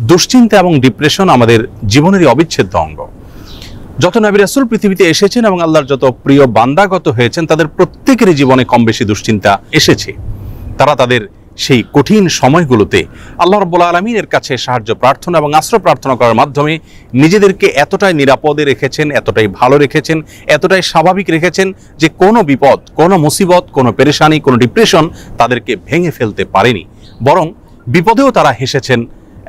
দুশ্চিন্তা এবং ডিপ্রেশন আমাদের জীবনেরই অবিচ্ছেদ্য অঙ্গ। যত নবী রাসূল পৃথিবীতে এসেছেন এবং আল্লাহর যত প্রিয় বান্দাগত হয়েছেন, তাদের প্রত্যেকেরই জীবনে কম বেশি দুশ্চিন্তা এসেছে। তারা তাদের সেই কঠিন সময়গুলোতে আল্লাহ রাব্বুল আলামিনের কাছে সাহায্য প্রার্থনা এবং আশ্রয় প্রার্থনা করার মাধ্যমে নিজেদেরকে এতটাই নিরাপদে রেখেছেন, এতটাই ভালো রেখেছেন, এতটাই স্বাভাবিক রেখেছেন যে কোনো বিপদ, কোনো মুসিবত, কোনো পেরেশানি, কোনো ডিপ্রেশন তাদেরকে ভেঙে ফেলতে পারেনি। বরং বিপদেও তারা হেসেছেন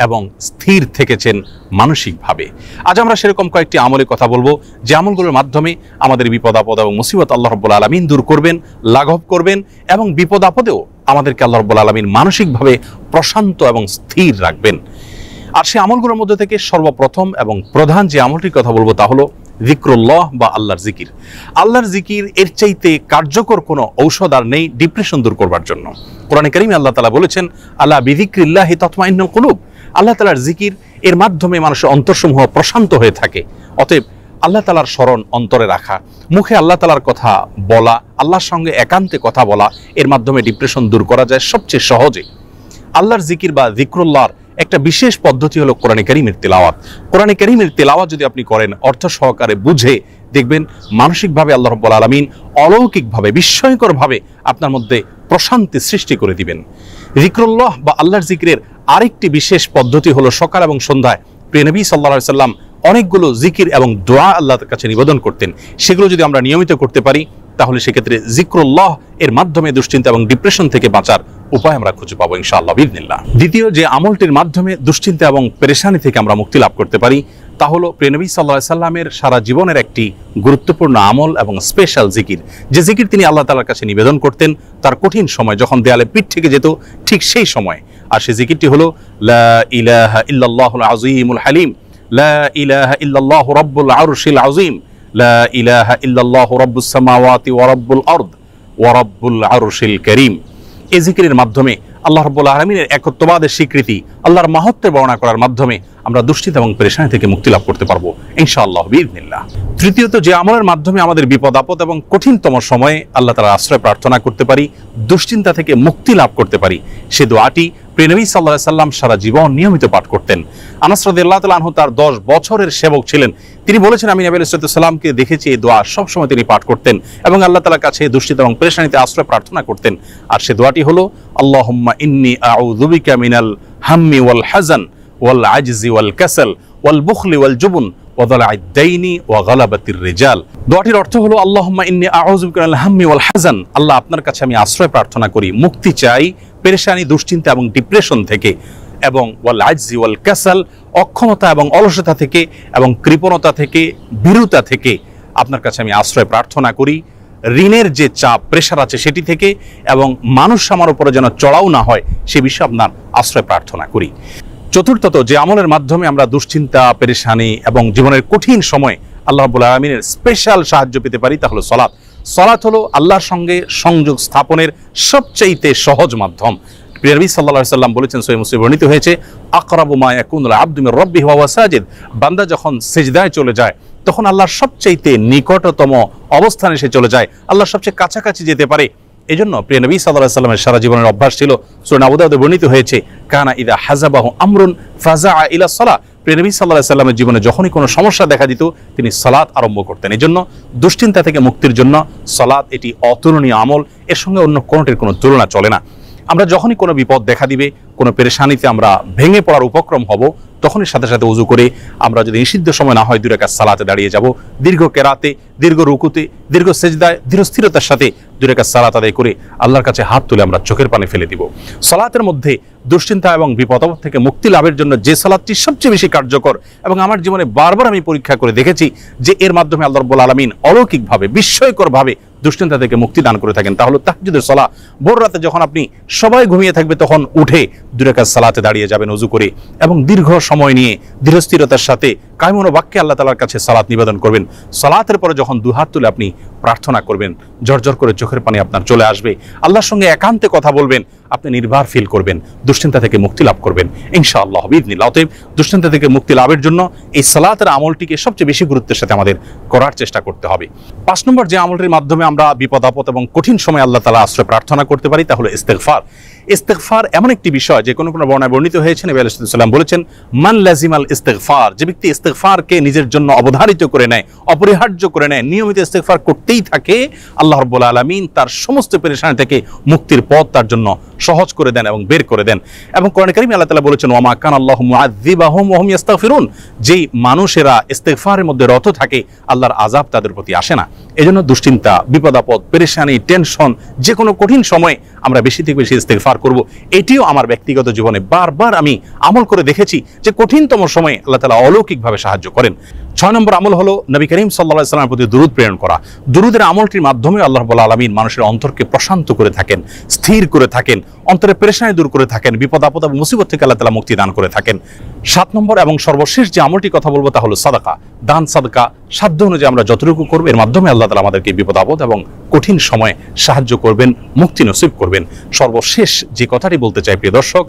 এবং স্থির থেকেছেন মানসিকভাবে। আজ আমরা সেরকম কয়েকটি আমলের কথা বলবো, যে আমলগুলোর মাধ্যমে আমাদের বিপদ আপদ এবং মুসিবত আল্লাহ রাব্বুল আলামিন দূর করবেন, লাঘব করবেন এবং বিপদ আপদেও আমাদেরকে আল্লাহ রাব্বুল আলামিন মানসিকভাবে প্রশান্ত এবং স্থির রাখবেন। আর সেই আমলগুলোর মধ্যে থেকে সর্বপ্রথম এবং প্রধান যে আমলটির কথা বলবো তা হলো যিকরুল্লাহ বা আল্লাহর জিকির। আল্লাহর জিকির এর চাইতে কার্যকর কোনো ঔষধ আর নেই ডিপ্রেশন দূর করবার জন্য। কোরআনে কারীমে আল্লাহ তাআলা বলেছেন, আলা বিযিকরিল্লাহি তাতমাইন্নুল কুলুব। আল্লাহ তাআলার জিকির এর মাধ্যমে মানুষের অন্তরসমূহ প্রশান্ত হয়ে থাকে। অতএব আল্লাহ তাআলার স্মরণ অন্তরে রাখা, মুখে আল্লাহ তাআলার কথা বলা, আল্লাহর সঙ্গে একান্তে কথা বলা, এর মাধ্যমে ডিপ্রেশন দূর করা যায় সবচেয়ে সহজে। আল্লাহর জিকির বা যিকরুল্লাহর একটা বিশেষ পদ্ধতি হলো কোরআনে কারীমের তিলাওয়াত। কোরআনে কারীমের তিলাওয়াত যদি আপনি করেন অর্থ সহকারে বুঝে, দেখবেন মানসিকভাবে আল্লাহ রাব্বুল আলামিন অলৌকিকভাবে, বিস্ময়করভাবে আপনার মধ্যে প্রশান্তি সৃষ্টি করে দিবেন। যিকরুল্লাহ বা আল্লাহর জিকিরের আরেকটি বিশেষ পদ্ধতি হলো সকাল এবং সন্ধ্যায় প্রিয় নবী সাল্লাল্লাহু আলাইহি সাল্লাম অনেকগুলো জিকির এবং দোয়া আল্লাহর কাছে নিবেদন করতেন। সেগুলো যদি আমরা নিয়মিত করতে পারি তাহলে সেক্ষেত্রে যিকরুল্লাহ এর মাধ্যমে দুশ্চিন্তা এবং ডিপ্রেশন থেকে বাঁচার উপায় আমরা খুঁজে পাবো ইনশাআল্লাহ বিইذনিল্লাহ। দ্বিতীয় যে আমলটির মাধ্যমে দুশ্চিন্তা এবং পেরেশানি থেকে আমরা মুক্তি লাভ করতে পারি তা হলো প্রিয় নবী সাল্লাল্লাহু আলাইহি সাল্লামের সারা জীবনের একটি গুরুত্বপূর্ণ আমল এবং স্পেশাল জিকির, যে জিকির তিনি আল্লাহ তাআলার কাছে নিবেদন করতেন তার কঠিন সময়, যখন দেয়ালে পিঠ থেকে যেত ঠিক সেই সময়। আর সেই জিকিরটি হলো লা ইলাহা ইল্লাল্লাহুল আযীমুল হালিম, লা ইলাহা ইল্লাল্লাহু রাব্বুল আরশিল আযীম, লা ইলাহা ইল্লাল্লাহু রাব্বুস সামাওয়াতি ওয়া রাব্বুল আরদ ওয়া রাব্বুল আরশিল কারীম। এই জিকিরের মাধ্যমে আল্লাহ রাব্বুল আলামিনের একত্ববাদের স্বীকৃতি, আল্লাহর মাহাত্ম্যের বর্ণনা করার মাধ্যমে আমরা দুশ্চিন্তা এবং পেরেশানি থেকে মুক্তি লাভ করতে পারবো ইনশাআল্লাহ বিইذনিল্লাহ। তৃতীয়ত যে আমলের মাধ্যমে আমাদের বিপদ আপদ এবং কঠিনতম সময়ে আল্লাহ তাআলার আশ্রয় প্রার্থনা করতে পারি, দুশ্চিন্তা থেকে মুক্তি লাভ করতে পারি, সে দোয়াটি প্রিয় নবী সাল্লাল্লাহু আলাইহি সাল্লাম সারা জীবন নিয়মিত পাঠ করতেন। আনাস রাদিয়াল্লাহু তাআলা আনহু তার 10 বছরের সেবক ছিলেন। তিনি বলেছেন, আমি নবী আলাইহিস সালামকে দেখেছি এই দোয়া সবসময় তিনি পাঠ করতেন এবং আল্লাহ তাআলার কাছে দুশ্চিন্তা এবং পেরেশানিতে আশ্রয় প্রার্থনা করতেন। আর সে দোয়াটি হলো আল্লাহুম্মা ইন্নী আউযু বিকা মিনাল হাম্মি ওয়াল হাযান ওয়াল আজজি ওয়াল কাসাল ওয়াল বুখলি ওয়াল জুবন ওয়া দালা'আদ দাইনি ওয়া গালাবাতির রিজাল। দোয়াটির অর্থ হলো আল্লাহুম্মা ইন্নী আউযু বিকা মিনাল হাম্মি ওয়াল হাযান, আল্লাহ আপনার কাছে আমি আশ্রয় প্রার্থনা করি, মুক্তি চাই পেরেশানি, দুশ্চিন্তা এবং ডিপ্রেশন থেকে, এবং ওয়াল আজজি ওয়াল কাসাল, অক্ষমতা এবং অলসতা থেকে এবং কৃপণতা থেকে, ভীরুতা থেকে আপনার কাছে আমি আশ্রয় প্রার্থনা করি, ঋণের যে চাপ প্রেশার আছে সেটি থেকে, এবং মানুষ আমার উপরে যেন চড়াও না হয় সে বিষয়ে আপনার আশ্রয় প্রার্থনা করি। চতুর্থত যে আমলের মাধ্যমে আমরা দুশ্চিন্তা, পেরেশানি এবং জীবনের কঠিন সময় আল্লাহ রাব্বুল আলামিনের স্পেশাল সাহায্য পেতে পারি তা হলো সালাত। সালাত হলো আল্লাহর সঙ্গে সংযোগ স্থাপনের সবচাইতে সহজ মাধ্যম। প্রিয় নবী সাল্লাল্লাহু আলাইহি সাল্লাম বলেছেন, সহিহ মুসলিমে বর্ণিত হয়েছে, আকরাবু মা ইয়াকুনুল আবদু মির রাব্বিহি ওয়া হুয়া সাজিদ, বান্দা যখন সিজদায় চলে যায় তখন আল্লাহর সবচাইতে নিকটতম অবস্থানে সে চলে যায়, আল্লাহর সবচেয়ে কাছাকাছি যেতে পারে। এজন্য প্রিয় নবী সাল্লাল্লাহু আলাইহি সাল্লামের সারা জীবনের অভ্যাস ছিল, সূরা আবু দাউদে বর্ণিত হয়েছে, কানা ইযা হাযাবাহু আমরুন ফাযাআ ইলা সালাহ। প্রিয় নবী সাল্লাল্লাহু আলাইহি সাল্লামের জীবনে যখনই কোনো সমস্যা দেখা দিত তিনি সালাত আরম্ভ করতেন। এজন্য দুশ্চিন্তা থেকে মুক্তির জন্য সালাত এটি অতুলনীয় আমল, এর সঙ্গে অন্য কোনোটির কোনো তুলনা চলে না। আমরা যখনই কোনো বিপদ দেখা দিবে, কোনো পেরেশানিতে আমরা ভেঙে পড়ার উপক্রম হব, তখনই সাথে সাথে ওযু করে আমরা যদি নিষিদ্ধ সময় না হয় 2 রাকাত সালাতে দাঁড়িয়ে যাব, দীর্ঘ কেরাতে, দীর্ঘ রুকুতে, দীর্ঘ সেজদায় ধীর স্থিরতার সাথে 2 রাকাত সালাত আদায় করে আল্লাহর কাছে হাত তুলে আমরা চোখের পানি ফেলে দিব। সালাতের মধ্যে দুশ্চিন্তা এবং বিপদ থেকে মুক্তি লাভের জন্য যে সালাতটি সবচেয়ে বেশি কার্যকর এবং আমার জীবনে বারবার আমি পরীক্ষা করে দেখেছি যে এর মাধ্যমে আল্লাহ রাব্বুল আলামিন অলৌকিকভাবে, বিস্ময়করভাবে দুশ্চিন্তা থেকে মুক্তি দান করে থাকেন, তা হলো তাহাজ্জুদের সালাত। ভোর রাতে যখন আপনি সবাই ঘুমিয়ে থাকবে তখন উঠে 2 রাকাত সালাতে দাঁড়িয়ে যাবেন ওযু করে এবং দীর্ঘ সময় নিয়ে ধীরস্থিরতার সাথে কায়মন বাক্যে আল্লাহ তাআলার কাছে সালাত নিবেদন করবেন। সালাতের পরে যখন 2 হাত তুলে আপনি প্রার্থনা করবেন, ঝরঝর করে চোখের পানি আপনার চলে আসবে, আল্লাহর সঙ্গে একান্তে কথা বলবেন, আপনি নির্ভর ফিল করবেন, দুশ্চিন্তা থেকে মুক্তি লাভ করবেন ইনশাআল্লাহ বিইذনিল্লাহ। অতএব দুশ্চিন্তা থেকে মুক্তি লাভের জন্য এই সালাতের আমলটিকে সবচেয়ে বেশি গুরুত্বের সাথে আমাদের করার চেষ্টা করতে হবে। 5 নম্বর যে আমলটির মাধ্যমে আমরা বিপদ আপদ এবং কঠিন সময় আল্লাহ তাআলা আশ্রয় প্রার্থনা করতে পারি তা হলো ইস্তেগফার। ইস্তেগফার এমন একটি বিষয় যে কোনো বর্ণনায় বর্ণিত হয়েছে, নবী আলাইহিস সালাম বলেছেন, মান লাজিমাল ইস্তেগফার, যে ব্যক্তি ইস্তেগফারকে নিজের জন্য অবধারিত করে নেয়, অপরিহার্য করে নেয়, নিয়মিত ইস্তেগফার করতেই থাকে, আল্লাহ রাব্বুল আলামিন তার সমস্ত পেরেশানি থেকে মুক্তির পথ তার জন্য সহজ করে দেন এবং বের করে দেন। এবং কোরআনে কারীমে আল্লাহ তাআলা বলেছেন, ওয়া মা কানা আল্লাহু মুআযযিবাহুম ওয়া হুম ইস্তাগফিরুন, যেই মানুষেরা ইস্তেগফারের মধ্যে রত থাকে আল্লাহর আযাব তাদের প্রতি আসে না। এজন্য দুশ্চিন্তা, বিপদ আপদ, পেরেশানি, টেনশন, যে কোনো কঠিন সময়ে আমরা বেশি থেকে বেশি ইস্তেগফার করব। এটিও আমার ব্যক্তিগত জীবনে বারবার আমি আমল করে দেখেছি যে কঠিনতম সময়ে আল্লাহ তাআলা অলৌকিকভাবে সাহায্য করেন। 6 নম্বর আমল হলো নবী করিম সাল্লাল্লাহু আলাইহি ওয়াসাল্লামের প্রতি দুরূদ প্রেরণ করা। দুরূদের আমলটির মাধ্যমে আল্লাহ রাব্বুল আলামিন মানুষের অন্তরকে প্রশান্ত করে থাকেন, স্থির করে থাকেন, অন্তরের পেরেশানি দূর করে থাকেন, বিপদ আপদ এবং মুসিবত থেকে আল্লাহ তাআলা মুক্তি দান করে থাকেন। 7 নম্বর এবং সর্বশেষ যে আমলটি কথা বলবো তা হলো সাদাকা, দান সাদকা। সাধ্য অনুযায়ী আমরা যতটুকু করব এর মাধ্যমে আল্লাহ তাআলা আমাদেরকে বিপদ আপদ এবং কঠিন সময়ে সাহায্য করবেন, মুক্তি নসিব করবেন। সর্বশেষ যে কথাটি বলতে চাই প্রিয় দর্শক,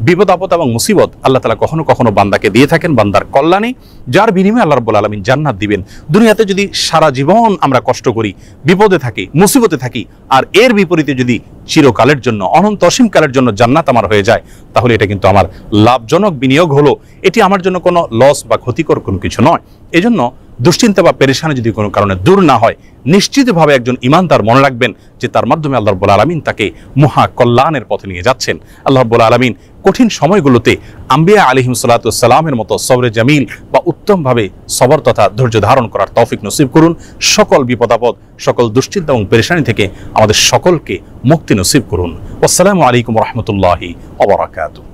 বিপদ আপদ এবং মুসিবত আল্লাহ তাআলা কখনো কখনো বান্দাকে দিয়ে থাকেন বান্দার কল্যাণে, যার বিনিময়ে আল্লাহ রাব্বুল আলামিন জান্নাত দিবেন। দুনিয়াতে যদি সারা জীবন আমরা কষ্ট করি, বিপদে থাকি, মুসিবতে থাকি, আর এর বিপরীতে যদি চিরকালের জন্য, অনন্ত অসীম কালের জন্য জান্নাত আমার হয়ে যায়, তাহলে এটা কিন্তু আমার লাভজনক বিনিয়োগ হলো। এটি আমার জন্য কোনো লস বা ক্ষতিকর কোনো কিছু নয়। এজন্য দুশ্চিন্তা বা পেরেশানি যদি কোনো কারণে দূর না হয়, নিশ্চিতভাবে একজন ঈমানদার মনে রাখবেন যে তার মাধ্যমে আল্লাহ রাব্বুল আলামিন তাকে মহা কল্যাণের পথে নিয়ে যাচ্ছেন। আল্লাহ রাব্বুল আলামিন কঠিন সময়গুলোতে আম্বিয়া আলাইহিস সালাতু ওয়াস সালামের মতো সবরে জামিল বা উত্তমভাবে সবর তথা ধৈর্য ধারণ করার তৌফিক নসিব করুন। সকল বিপদ আপদ, সকল দুশ্চিন্তা এবং পেরেশানি থেকে আমাদের সকলকে মুক্তি নসিব করুন। আসসালামু আলাইকুম ওয়া রাহমাতুল্লাহি ওয়া বারাকাতুহু।